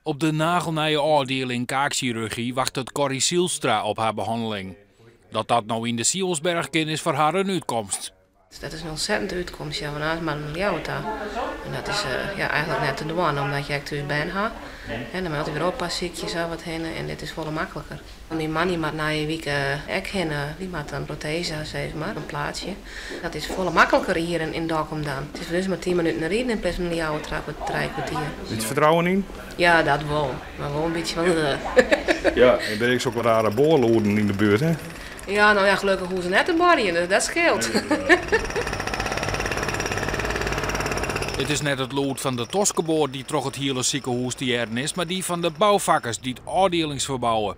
Op de nagelnije afdeling kaakchirurgie wacht het Corrie Zielstra op haar behandeling. Dat nou in de Sielsberg kind is voor haar een uitkomst. Dat is een ontzettende uitkomst, ja, want anders maar een miljard. En dat is eigenlijk net te doen, omdat je thuis bent hebt. En dan moet je weer oppassiekjes zo wat heen en dit is veel makkelijker. Mijn man die maakt na een week die maakt een prothese, zeg maar, een plaatsje. Dat is veel makkelijker hier in Dokkum dan. Het is dus maar 10 minuten rijden in plaats van een jouw trap met 3 kwartier. Iets vertrouwen in? Ja, dat wel. Maar wel een beetje van... Ja, en ben ik ook rare boorloeren in de buurt, hè? Ja, nou ja, gelukkig hoe ze net te barren, dat scheelt. Het is net het lood van de Toskeboord die toch het hele ziekenhuis te jaren is, maar die van de bouwvakkers die het afdelingsverbouwen.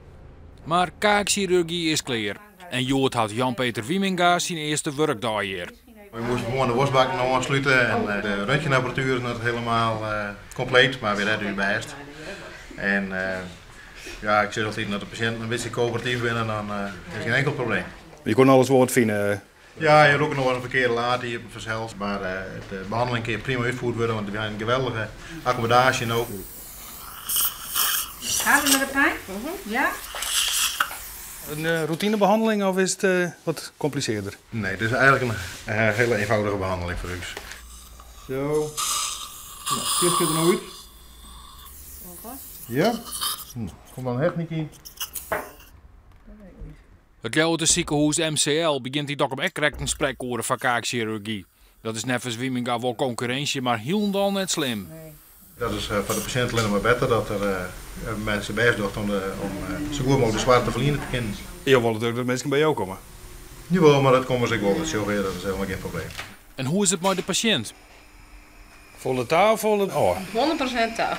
Maar kaakchirurgie is klaar. En Jood had Jan-Peter Wieminga zijn eerste werkdag hier. We moesten gewoon de wasbak nog aansluiten en de röntgenapparatuur is nog helemaal compleet, maar weer net u bijst. En ja, ik zeg altijd dat de patiënt een beetje coöperatief binnen, dan is geen enkel probleem. Je kon alles wel wat vinden. Ja, je hebt ook nog wel een verkeerde laad hier verzeld, maar de behandeling kan prima uitgevoerd worden, want we hebben een geweldige accommodatie en ook. Gaat het met de pijn? Ja? Een routinebehandeling of is het wat compliceerder? Nee, het is eigenlijk een hele eenvoudige behandeling voor u. Zo. Nou, kist er nou uit. Ja. Kom dan hecht niet in. Het Grote ziekenhuis MCL begint die toch op echt een spreekkoren van kaakchirurgie. Dat is net als Wieminga wel concurrentie, maar helemaal net slim. Dat is voor de patiënt alleen maar beter dat er mensen best doen om zo goed mogelijk de zwaarte te verliezen te kennen. Je wil natuurlijk dat mensen bij jou komen. Jawel, maar dat komen ze wel. Dat is helemaal geen probleem. En hoe is het met de patiënt? Volle taal, volle... Oh. 100% taal.